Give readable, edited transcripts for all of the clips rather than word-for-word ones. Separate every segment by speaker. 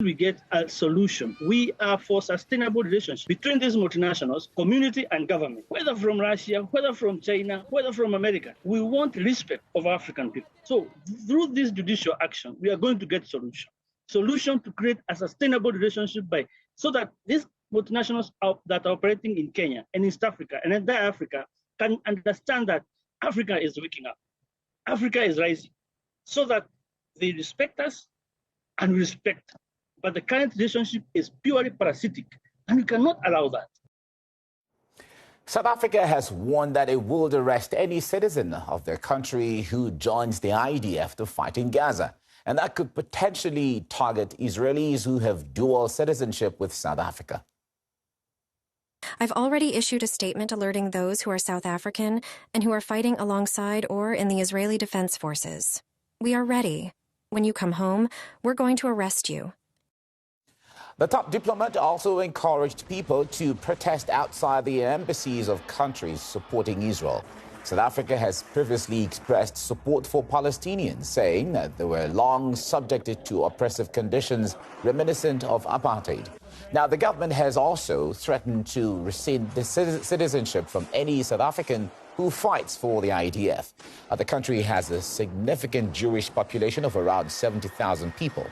Speaker 1: we get a solution. We are for sustainable relationship between these multinationals, community and government, whether from Russia, whether from China, whether from America. We want respect of African people. So through this judicial action, we are going to get solution to create a sustainable relationship so that these multinationals that are operating in Kenya and East Africa and entire Africa can understand that Africa is waking up. Africa is rising, so that they respect us and we respect them. But the current relationship is purely parasitic, and we cannot allow that.
Speaker 2: South Africa has warned that it will arrest any citizen of their country who joins the IDF to fight in Gaza. And that could potentially target Israelis who have dual citizenship with South Africa.
Speaker 3: I've already issued a statement alerting those who are South African and who are fighting alongside or in the Israeli Defense Forces. We are ready. When you come home, we're going to arrest you.
Speaker 2: The top diplomat also encouraged people to protest outside the embassies of countries supporting Israel. South Africa has previously expressed support for Palestinians, saying that they were long subjected to oppressive conditions reminiscent of apartheid. Now, the government has also threatened to rescind the citizenship from any South African who fights for the IDF. The country has a significant Jewish population of around 70,000 people.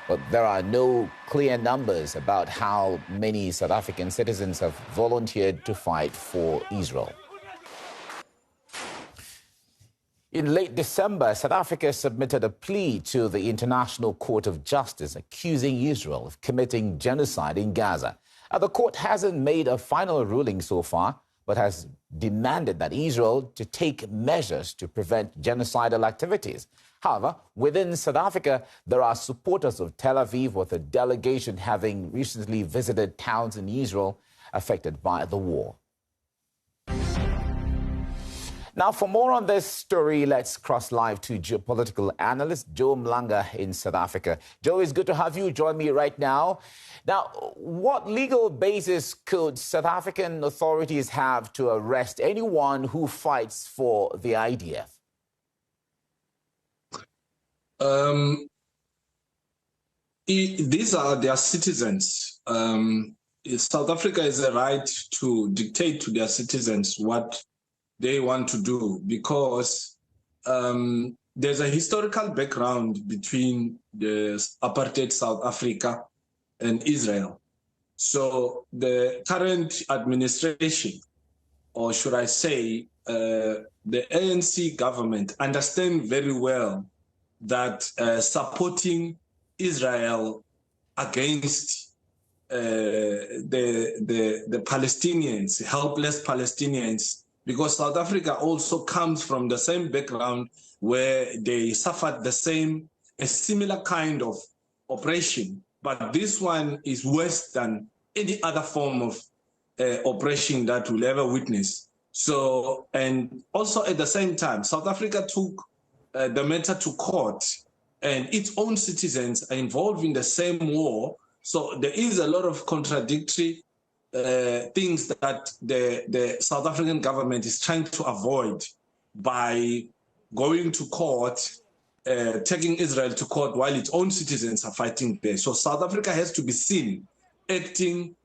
Speaker 2: But there are no clear numbers about how many South African citizens have volunteered to fight for Israel. In late December, South Africa submitted a plea to the International Court of Justice accusing Israel of committing genocide in Gaza. The court hasn't made a final ruling so far, but has demanded that Israel to take measures to prevent genocidal activities. However, within South Africa, there are supporters of Tel Aviv, with a delegation having recently visited towns in Israel affected by the war. Now, for more on this story, let's cross live to geopolitical analyst Joe Mlanga in South Africa. Joe, it's good to have you join me right now. Now, what legal basis could South African authorities have to arrest anyone who fights for the IDF?
Speaker 4: These are their citizens. South Africa has a right to dictate to their citizens what they want to do, because there's a historical background between the apartheid South Africa and Israel. So the current administration, or should I say, the ANC government, understand very well that supporting Israel against the Palestinians, helpless Palestinians, because South Africa also comes from the same background where they suffered a similar kind of oppression, but this one is worse than any other form of oppression that we'll ever witness. So, and also at the same time, South Africa took the matter to court, and its own citizens are involved in the same war. So there is a lot of contradictory things that the South African government is trying to avoid by going to court, taking Israel to court while its own citizens are fighting there. So South Africa has to be seen acting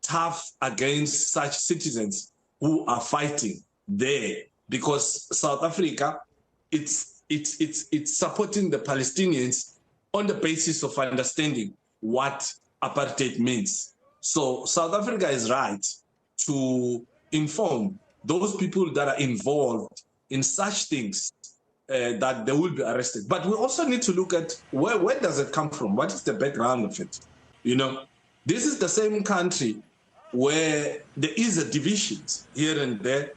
Speaker 4: tough against such citizens who are fighting there, because South Africa, it's supporting the Palestinians on the basis of understanding what apartheid means. So South Africa is right to inform those people that are involved in such things that they will be arrested. But we also need to look at where does it come from? What is the background of it? You know, this is the same country where there is a divisions here and there.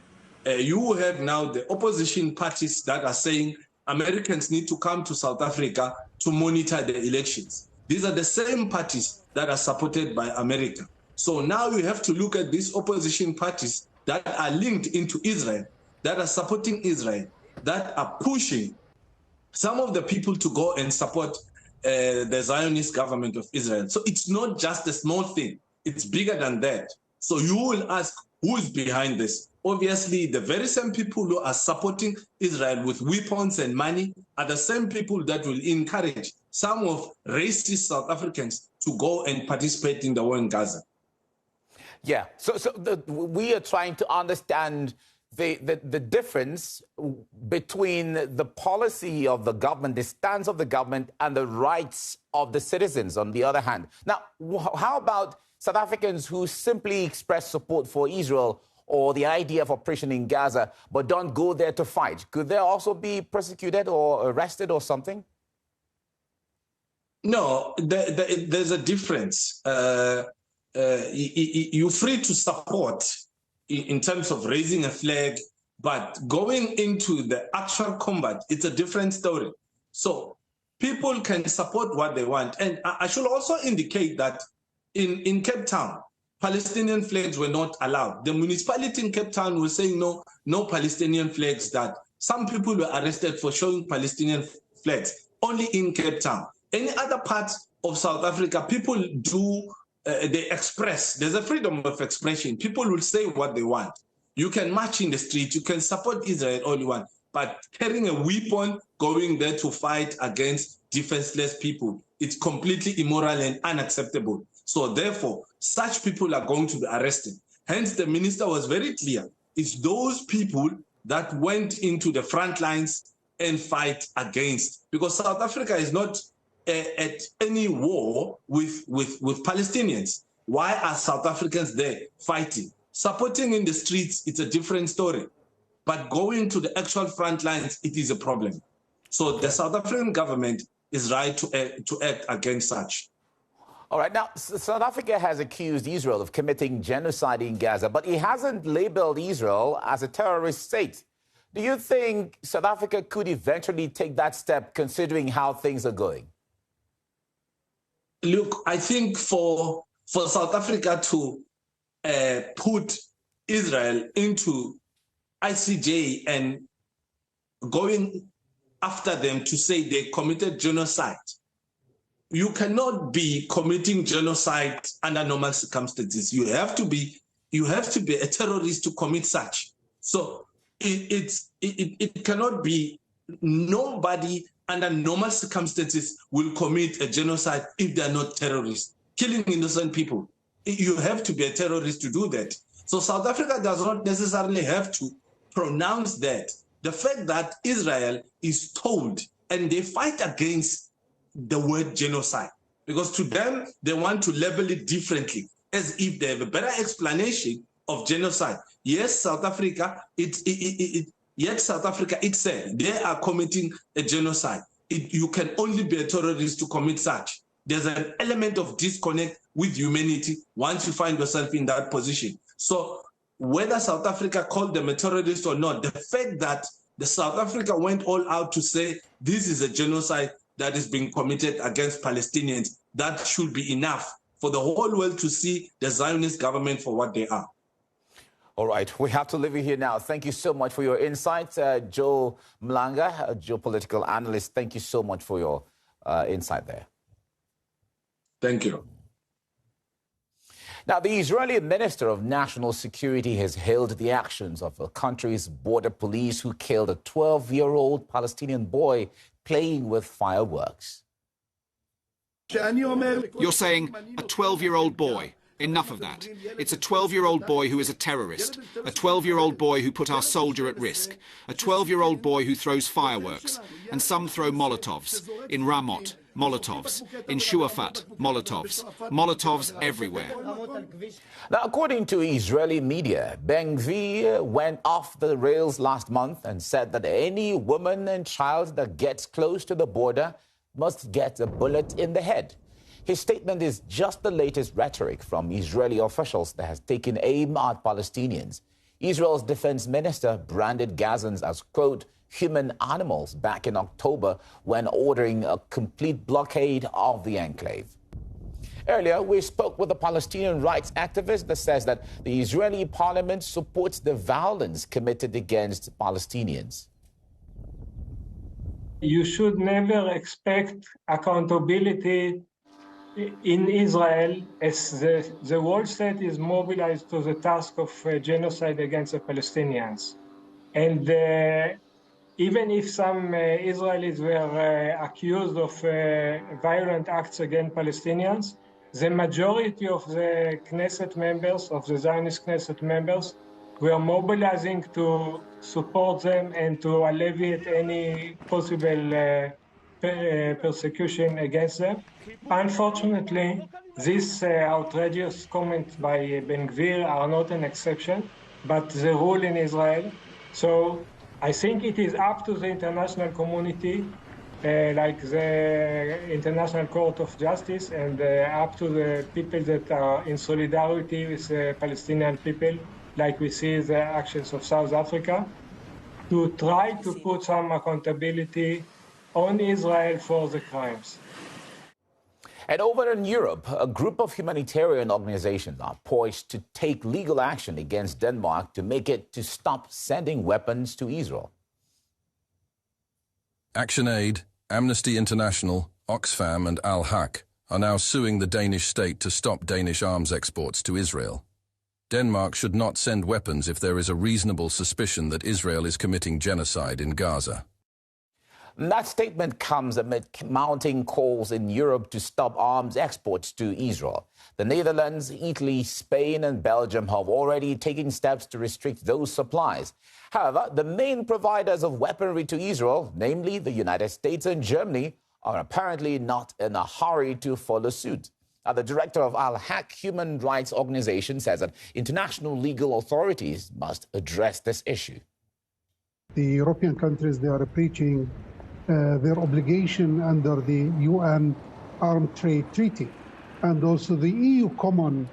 Speaker 4: You have now the opposition parties that are saying Americans need to come to South Africa to monitor the elections. These are the same parties that are supported by America. So now you have to look at these opposition parties that are linked into Israel, that are supporting Israel, that are pushing some of the people to go and support the Zionist government of Israel. So it's not just a small thing. It's bigger than that. So you will ask, who is behind this? Obviously, the very same people who are supporting Israel with weapons and money are the same people that will encourage some of racist South Africans to go and participate in the war in Gaza.
Speaker 2: Yeah, we are trying to understand the difference between the policy of the government, the stance of the government, and the rights of the citizens, on the other hand. Now, how about South Africans who simply express support for Israel or the idea of operation in Gaza, but don't go there to fight? Could they also be persecuted or arrested or something?
Speaker 4: No, there's a difference. You're free to support in terms of raising a flag, but going into the actual combat, it's a different story. So people can support what they want. And I should also indicate that in Cape Town, Palestinian flags were not allowed. The municipality in Cape Town was saying no Palestinian flags. That some people were arrested for showing Palestinian flags only in Cape Town. Any other part of South Africa, people do, they express. There's a freedom of expression. People will say what they want. You can march in the street, you can support Israel all you want, but carrying a weapon, going there to fight against defenseless people, it's completely immoral and unacceptable. So therefore, such people are going to be arrested. Hence, the minister was very clear. It's those people that went into the front lines and fight against, because South Africa is not at any war with Palestinians. Why are South Africans there fighting? Supporting in the streets, it's a different story. But going to the actual front lines, it is a problem. So the South African government is right to act against such.
Speaker 2: All right. Now, South Africa has accused Israel of committing genocide in Gaza, but it hasn't labeled Israel as a terrorist state. Do you think South Africa could eventually take that step, considering how things are going?
Speaker 4: Look, I think for South Africa to put Israel into ICJ and going after them to say they committed genocide, you cannot be committing genocide under normal circumstances. You have to be a terrorist to commit such. So it cannot be. Nobody under normal circumstances will commit a genocide if they are not terrorists, killing innocent people. You have to be a terrorist to do that. So South Africa does not necessarily have to pronounce that. The fact that Israel is told, and they fight against the word genocide, because to them, they want to label it differently, as if they have a better explanation of genocide. Yes, South Africa, yet South Africa itself, they are committing a genocide. You can only be a terrorist to commit such. There's an element of disconnect with humanity once you find yourself in that position. So whether South Africa called them a terrorist or not, the fact that the South Africa went all out to say this is a genocide that is being committed against Palestinians, that should be enough for the whole world to see the Zionist government for what they are.
Speaker 2: All right, we have to leave it here now. Thank you so much for your insights. Joe Mlanga, a geopolitical analyst, thank you so much for your insight there.
Speaker 4: Thank you.
Speaker 2: Now, the Israeli Minister of National Security has hailed the actions of the country's border police who killed a 12-year-old Palestinian boy playing with fireworks.
Speaker 5: You're saying a 12-year-old boy. Enough of that. It's a 12-year-old boy who is a terrorist, a 12-year-old boy who put our soldier at risk, a 12-year-old boy who throws fireworks, and some throw Molotovs. In Ramot, Molotovs. In Shuafat, Molotovs. Molotovs everywhere.
Speaker 2: Now, according to Israeli media, Ben-Gvir went off the rails last month and said that any woman and child that gets close to the border must get a bullet in the head. His statement is just the latest rhetoric from Israeli officials that has taken aim at Palestinians. Israel's defense minister branded Gazans as, quote, human animals back in October when ordering a complete blockade of the enclave. Earlier, we spoke with a Palestinian rights activist that says that the Israeli parliament supports the violence committed against Palestinians.
Speaker 6: You should never expect accountability in Israel as the world state is mobilized to the task of genocide against the Palestinians. And even if some Israelis were accused of violent acts against Palestinians, the majority of the Knesset members, of the Zionist Knesset members, were mobilizing to support them and to alleviate any possible persecution against them. Unfortunately, these outrageous comments by Ben-Gvir are not an exception, but the rule in Israel. So I think it is up to the international community, like the International Court of Justice, and up to the people that are in solidarity with the Palestinian people, like we see the actions of South Africa, to try to put some accountability on Israel for the crimes.
Speaker 2: And over in Europe, a group of humanitarian organizations are poised to take legal action against Denmark to make it to stop sending weapons to Israel.
Speaker 7: ActionAid, Amnesty International, Oxfam and Al-Haq are now suing the Danish state to stop Danish arms exports to Israel. Denmark should not send weapons if there is a reasonable suspicion that Israel is committing genocide in Gaza.
Speaker 2: That statement comes amid mounting calls in Europe to stop arms exports to Israel. The Netherlands, Italy, Spain and Belgium have already taken steps to restrict those supplies. However, the main providers of weaponry to Israel, namely the United States and Germany, are apparently not in a hurry to follow suit. The director of Al-Haq Human Rights Organization says that international legal authorities must address this issue.
Speaker 8: The European countries, they are breaching their obligation under the UN Armed Trade Treaty and also the EU Common